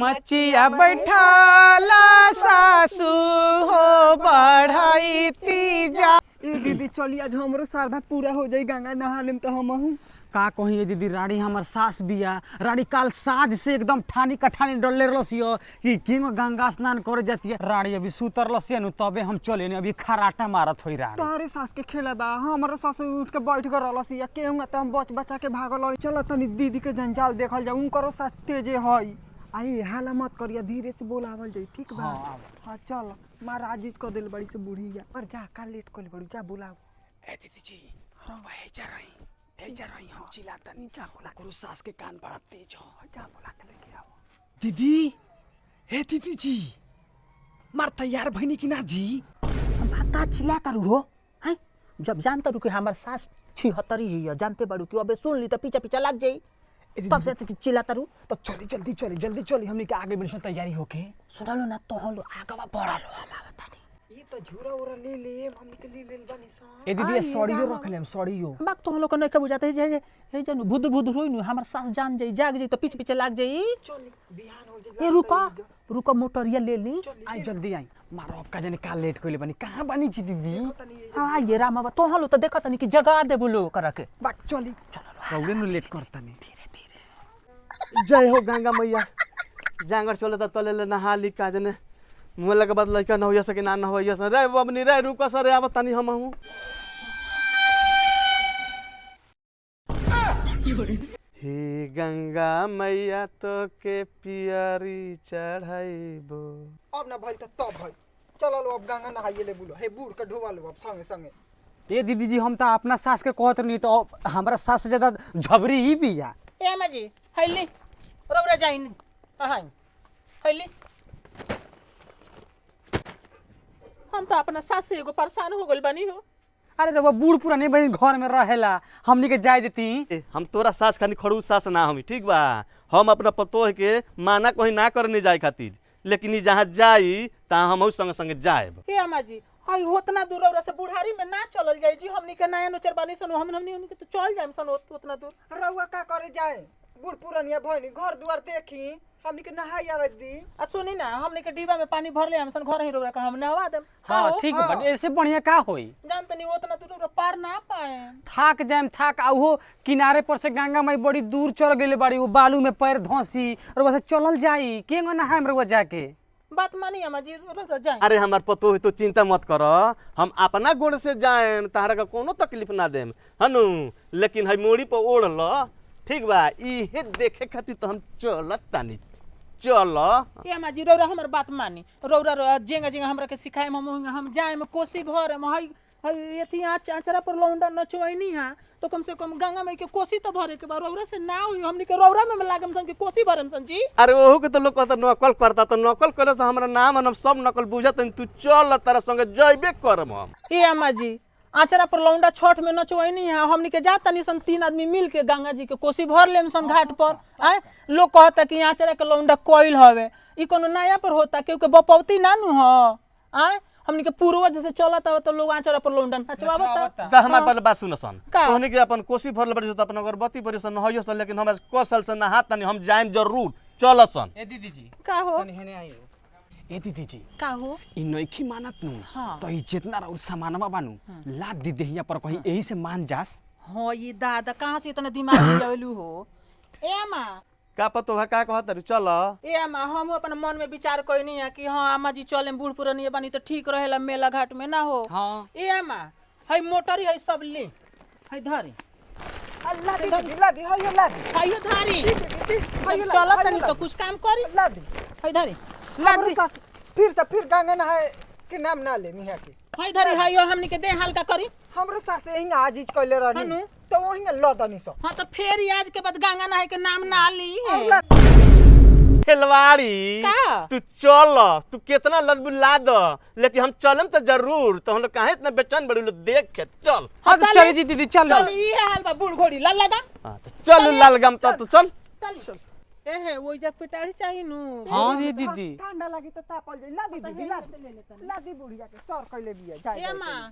मचिया बैठाला सासू हो बढ़ाई तीजा। दीदी चली आज हमरो श्रद्धा पूरा हो जाई, गंगा नहा लेम तो हमहू। का कही दीदी, रानी हमार सास बिया। रानी काल साँझ से एकदम ठानी कठानी डरले रहलसियो कि किंग गंगा स्नान करे जाती है। रानी अभी सुतर लसिया नु तबे हम चले ने, अभी खराटा मारत होई रानी। तोहरे सास के खेला बा, हमरो सास उठ के बैठ के रहलसिया, केहू त हम बच बचा के भागल। चल तनी दीदी के जंजाल देखल जा, उनकरो सास तेजे हई। आई हाला मत करिया, धीरे से बोलावल जाई, ठीक बा? हां चल, मार आजीज क दिल बड़ी से बुढ़िया। पर जा का लेट कइल बड़ी, जा बुलाओ। ए दीदी जी हम वही जा रही हम चिल्लाता नहीं जा बोला करो, सास के कान बड़ा तेज हो। जा बुला के लेके आओ। दीदी हे दीदी जी मार तैयार भइनी कि ना जी? हम का चिल्ला करू हो हैं? जब जानता रू कि हमार सास 76 ही है, जानते बाड़ू कि अबे सुन ली तो पीछे पीछे लग जाई, तब से चिल्लाता रू। तो चली जल्दी चली, हमनी के आगे बढ़ने तैयारी होके। सुनलो ना तो हम आगवा बढ़लो, हम बता दे ये तो झूरा उरा ले ले, हमनी के ले बनी सा। ए दीदी सड़ियो रख लेम, सड़ियो बाक तो हम लोग नहीं के बुझाते है जे जानू बुध होई नु, हमार सास जान जाई, जाग जाई तो पीछे पीछे लग जाई। चल बिहान हो जाई। ए रुको मोटरिया ले ली। आई जल्दी आई, मारो अब का जाने का लेट कइले बनी, कहां बनी छी दीदी? हां ये रामा तो हम लोग तो देखत नहीं कि जगह दे बोलो करा के। बाक चली रौड़े नु लेट करता नहीं। जय हो गंगा मैया। जांगर चले त तले नहा ली का जने, मुला के बाद लइका न होइया सके ना न होइया स। रे बबनी रे रुक सर, आब तनी हमहू। हे गंगा मैया तो के पियरी चढ़ाइबो। अब ना भइल त तब भइल, चलो लो अब गंगा नहाइए ले बोलो। हे बूढ़ के ढोवा लो अब संगे संगे। ए दीदी जी हम तो अपना सास के कहत नहीं, तो हमरा सास से ज्यादा झबरी ही बिया। ए अम्मा जी हैली रौरा जाइन हां हैली। हम तो अपना सास से एगो परेशान हो गइल बानी हो। अरे रे बूढ़ पूरा नहीं बनी, घर में रहेला, हमनी के जाय देती। हम तोरा सास खानी खड़ूस सास ना हमी, ठीक बा? हम अपना पतोह के माना कहीं ना करने जाए खातिर, लेकिन जहाँ जाई तहाँ हम संगे संगे जाएब। हे अम्मा जी हई उतना दूर रौरा से बुढ़ारी में ना चलल जाई जी, हमनी के नया नोचर बानी सन, हमनी के तो चल जाएम सन उतना दूर। रउआ का करे जाए, बूढ़ पुरानिया भइनी, घर दुआर देखी, हमनी के नहाई आवे दी। आ सुनी ना, हमनी के डिब्बा में पानी भर ले हम सन, घर ही रौरा का हम नहवा देम। हां ठीक है, बट ऐसे बढ़िया का होई? जानत नहीं उतना दूर रौरा पार ना पाए। थाक जाम थाक, आ वो किनारे पर से गंगा माई बड़ी दूर चल गइले बाड़ी, वो बालू में पैर धंसी और वैसे चलल जाई केंगो ना हम रउआ जाके। बात मानी अम्मा जी रौरा जाए। अरे हमार पतो है तो चिंता मत करो, हम अपना गोड़ से जाएम, तारा का कोनो तकलीफ ना देम हनु। लेकिन हई मोड़ी पर ओढ़ ल, ठीक बा? इहे देखे खातिर तो हम चलत तानी, चल। ए अम्मा जी रौरा हमर बात मानी, रौरा जेंगा जेंगा हमरा के सिखाए, हम जाए में कोसी भर में हई एथी आचरा पर लौंडा नचवैनी है, तो कम से कम गंगा माई के कोसी तो भरे के बा। रौरा से ना होई, हमनी के रौरा में लागम सन के कोसी भरम सन जी। अरे ओहू के तो लोग कहता नकल करता, तो नकल करे से हमरा नाम हम सब नकल बुझत, तू चल तारा संगे जइबे करम हम। ए अम्मा जी आचरा पर लौंडा छठ में नचवैनी है, हमनी के जाता नहीं सन, 3 आदमी मिल के गंगा जी के कोसी भर लेम सन घाट पर। आए लोग कहता कि आचरा के लौंडा कोइल हवे, ई कोनो नया पर होता, क्योंकि बपौती ना नु ह। आए हमनी के पूर्वज से चलत आवत तो लोग आचरा पर लौंडा नचवावत। का हमार पर बात सुन सन, का? तोहनी के अपन कोसी भरल बड़ी तो अपन अगरबत्ती बड़ी सन होइयो सन, लेकिन हम को साल से नहात तनी, हम जाएम जरूर, चल सन। ए दीदी जी का हो तनी हेने आई। ए दीदी जी का हो इ नइखी मानत नु, हाँ। तो इ जितना और सामानवा बानू लाद दी देहिया पर कहीं यही से मान जास। हो ये दादा कहाँ से इतना दिमाग लगावलू हो? ए अम्मा का पतो है का कहत रे, चल। ए अम्मा हम अपन मन में विचार कइनी है कि हाँ अम्मा जी चले बूढ़ पुरानिया बानी तो ठीक रहेला, मेला घाट में ना हो। हाँ ए अम्मा हई मोटरी हई सब ले, हई धरी अल्लाह दी लादी होइयो लादी हई धरी हइयो चलत नहीं तो कुछ काम करी, लादी हई धरी लादी सास। फिर से फिर गंगा नहाए के नाम ना लेनी है कि हई धरी हई हमनी के देह हल्का करी। हमरो सास यही आजीज कइले रहनी, हनु? तो वही लदनी सो। हाँ तो फिर आज के बाद गंगा नहाए के नाम ना ली है। खिलवाड़ी का? तू चल, तू कितना लदबुला द, लेकिन हम चलम तो जरूर, तो हम लोग काहे इतना बेचैन बड़ी लोग देख के चल। हाँ तो चली जी दीदी चल। चल ये हाल बा बूढ़ घोड़ी ला लगा। हां तो चल लालगम, तो चल। चल ए है वो जब पिटारी चाहिए नु। हाँ जी दीदी ठंडा लगी तो तापल जाई, लादी दीदी लादी बुढ़िया के सर कइले बिया जाई। ए मां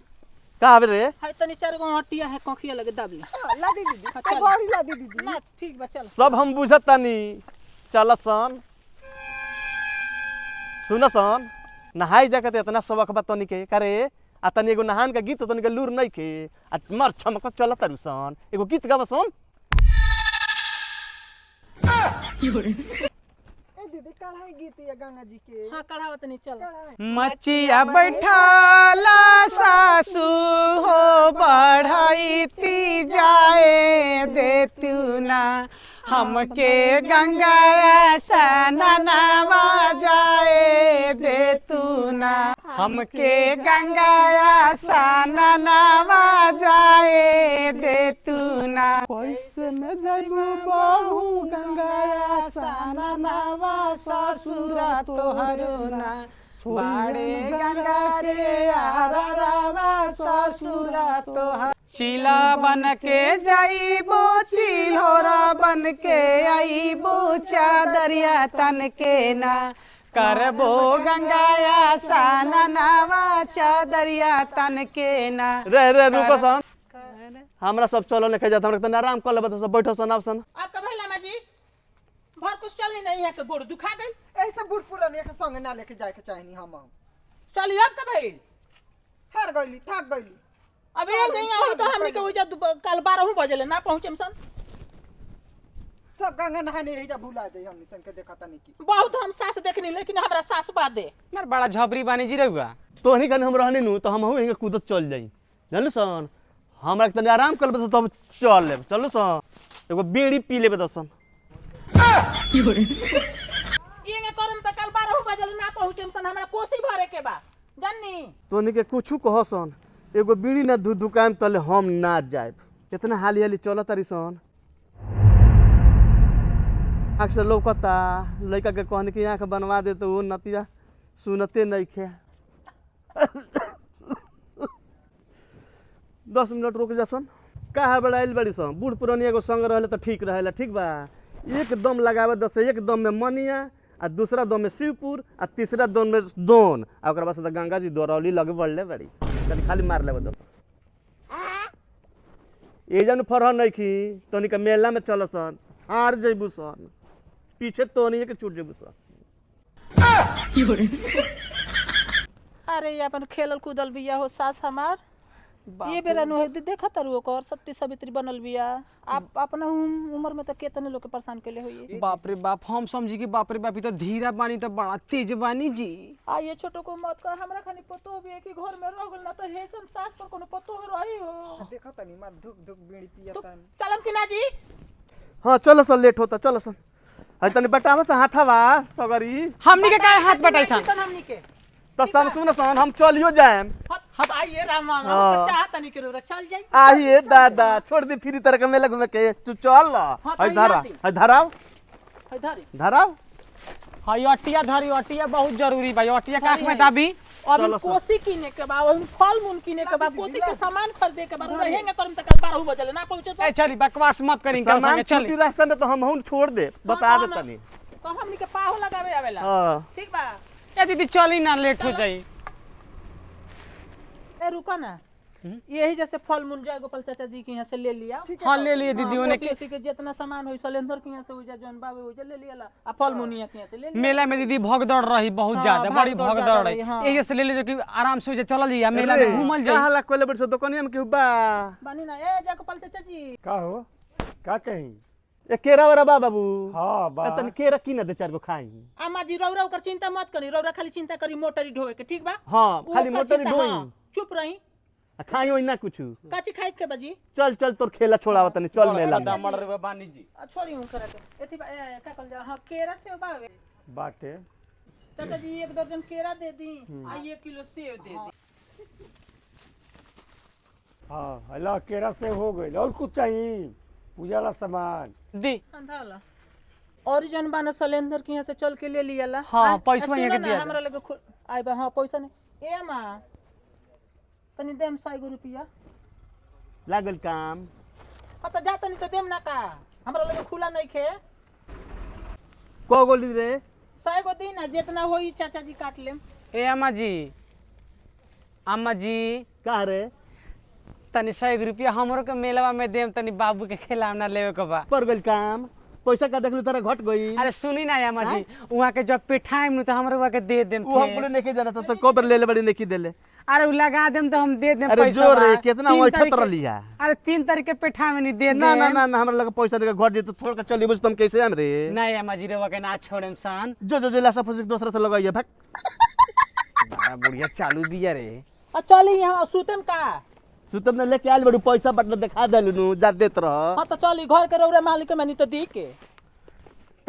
का आवे रे? हई तनी 4 गो हटिया है कखिया लगे दाबली। लादी दीदी चल। बड़ी लादी दीदी ना ठीक बा चल। सब हम बुझत तानी, चल सन। सुन सन नहाई जाके इतना सबक बा तनी के करे आ तनी एगो नहान का गीत तनी के लूर नहीं के आ मर छमक चल तारू सन एगो गीत गावा सन ए दीदी कढ़ाई गीत है गंगा जी के हाँ कढ़ावत नहीं चल मचिया बैठाला सासू हो बढ़ाईती जाए देतू ना हमके गंगा सननवा जाए देतू ना हमके गंगा सननवा जाए देतू ना कैसे न जाइबू बहू गंगा सननवा ससुरा तोहरो ना बाड़े गंगा रे आररवा ससुरा तोहर चिला बन के जाइबो चिल्होरा बन के आइबो चादरिया तन के ना करबो गंगाया साननवा चादरिया तन के ना रे रुको सन हमरा सब चलो लेके जात हमरा तनी आराम कर लेबे तो सब बैठो सन सन आपका भाई लामा जी भर कुछ चलनी नहीं है के गोड़ दुखा गई ऐसा बूढ़ पुरानिया के संग ना लेके जाए के चाहिए हम चलिए आपका भाई हार गईली थक गईली अभी नहीं आई तो हमने के वजह कल 12 बजे ना पहुंचे हम सन सब गंगा नहाने यही जा भूला जाई हमनी सन के देखा तनी की बहुत हम सास देखनी लेकिन हमरा सास बात दे यार बड़ा झबरी बानी जी रहुआ तो नहीं कने हम रहनी नु तो हम हूं हिंगे कूदत चल जाई जानलू सन हमरा के तनी आराम कर लेबे तो तब चल लेब चलू सन एगो बीड़ी पी लेबे तो सन ये करम त कल 12 बजे ना पहुंचे हम सन हमरा कोसी भरे के बा जाननी तो नहीं के कुछ कह सन एगो बीड़ी ना दुकान तले हम ना जाए इतना हाली हाली चल तारी सन आँख से लौकता लड़का के कहने की आँख बनवा दे तो वो नतिया सुनते नहीं खे 10 मिनट रुक जा सन कहा बड़ाइल बड़ी सन बूढ़ पुरानी एगो संग रहे तो ठीक रहेला ठीक बा एकदम लगावे 10 एकदम में मनिया आ दूसरा दम में शिवपुर आ तीसरा दम में दोन आ ओकरा बाद से गंगा जी दोरौली लगे बढ़ले बड़ी तनी खाली मार लेबे 10 ए जन फरह नहीं की तनी के मेला में चल सन हार जइबू सन पीछे तो नहीं के छूट जइबू सन अरे ये अपन खेलल कूदल बिया हो सास हमार ये बेरा नु देखा तारू ओकर सत्ती सावित्री बनल बिया आप अपना उम्र में तो केतने लोग के परेशान केले होई बाप रे बाप हम समझी कि बाप रे बाप ई तो धीरा बानी तो बड़ा तेज बानी जी आ ये छोटो को मत कर हमरा खानी पतो भी है कि घर में रह गेल ना तो हेसन सास पर कोनो पतो रही हो देखा तनी मार धुक धुक बीड़ी पिया तनी चलम कि ना जी हां चलो सन लेट होता चलो सन हई तनी बटावा से हाथवा सगरी हमनी के काहे हाथ बटाई सन हमनी के तो सन सुन सन हम चलियो जाएम हत आइए राम राम हाँ। तो चाहता नहीं करो चल जाई आइए दादा छोड़ दे फिर तरह के मेला घूमे के तू चल हाँ, तो हई धरा यहाँ दी। हई धराव है धारी धराव हई अटिया धरी अटिया बहुत जरूरी बा अटिया काख में दाबी अभी चलो, कोसी किने के बा अभी फल मूल किने के बा कोसी के सामान खरीदे के बा रहेंगे करम त कल 12 बजे ना पहुंचे तो ए चली बकवास मत करी इनका सामान संगे छुट्टी चली रास्ता में तो हम हूं छोड़ दे बता दे तनी तो हमनी के पाहो लगावे आवेला हां ठीक बा ए दीदी चली ना लेट हो जाई ए रुको ना यही जैसे फल मूल जाए गोपाल चाचा जी के यहाँ से ले लिया हां ले लिए दीदी ओने के कोसी के जितना सामान होई सिलेंडर के यहाँ से हो जा जौन बाबे हो जा ले लिया आ फल मुनिया के यहाँ से ले लिया मेला में दीदी भगदड़ रही बहुत हाँ, ज्यादा बड़ी भागदौड़ भगदड़ ज्यादा रही रही, हाँ। यही से ले लीजिए कि आराम से हो जाए चल लिया मेला में घूमल जाए कहां ला कोले बड़ दुकानिया में केहू बा बानी ना ए जा गोपाल चाचा जी का हो का चाहिए ए केरा वरा बा बाबू हाँ बा तनी केरा की ना दे चार गो खाई अम्मा जी रौरा ओकर चिंता मत करी रौरा खाली चिंता करी मोटरी ढोए के ठीक बा हां उ खाली ओकर मोटर चिंता, ढोई हाँ, चुप रही खाई होई ना कुछ काची खाई के बजी चल चल तोर खेला छोड़ावा तनी चल मेला में दामड़ रे बानी जी छोड़ी हूं करे के एथी का कल जा हां केरा सेव बावे बाटे चाचा जी 1 दर्जन केरा दे दी आ 1 किलो सेव दे दी हाँ हला केरा से हो गई और कुछ चाहिए पूजा ला सामान दी अंधाला और जन बाना सिलेंडर के यहाँ से चल के ले लिया ला हाँ, पैसवा यहाँ के सुनो ना, दिया हमरा लगे आइ बा हां पैसा नहीं ए मां तनी देम 100 रुपया लागल काम हाँ तो जा तनी तो देम ना का हमरा लगे खुला नहीं खे को गोली रे 100 गो दी ना जितना होई चाचा जी काट लेम ए अम्मा जी का रे तनी 100 रुपया हमरो के मेलवा में देम तनी बाबू के खिलावना लेवे के बा पर गइल काम पैसा का देखलू तारा घट गई अरे सुनी ना अम्मा जी वहाँ के जब पेठाइम नु तो हमरे वहाँ के दे देम वो हम बोले नहीं जाना था तो कब ले ले बड़ी नहीं देले अरे उ लगा देम तो हम दे देम अरे पैसा जो रे कितना वैठत रलिया अरे 3 तारीख के पेठा में नहीं दे ना ना देम। ना ना हमरा लगा पैसा देके घट जी तो थोड़ के चली बस तुम कैसे आम रे नहीं अम्मा जी रे के ना छोड़ेम सान जो लासा फुसिक दूसरा से लगाइए भाग बड़ा बुढ़िया चालू बिया रे चली यहाँ सुतम का तू तुमने लेके आइल बड़ी पैसा बटन दिखा देलू नु जा देत रह हाँ तो चली घर के रौरे मालिक में नहीं तो दी के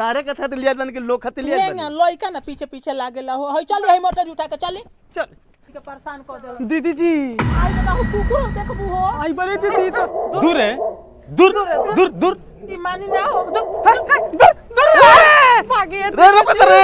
तारे के खातिर लिया बन के लोग खातिर लिया नहीं लइका ना पीछे पीछे लागेला हो हई चली हई मोटर उठा के चली चल के परेशान कर देला दीदी जी आई ना हो कुकुर देखबू हो आई बड़े दीदी तो दूर है दूर दूर दूर ई मानी ना हो दूर भागे रे रे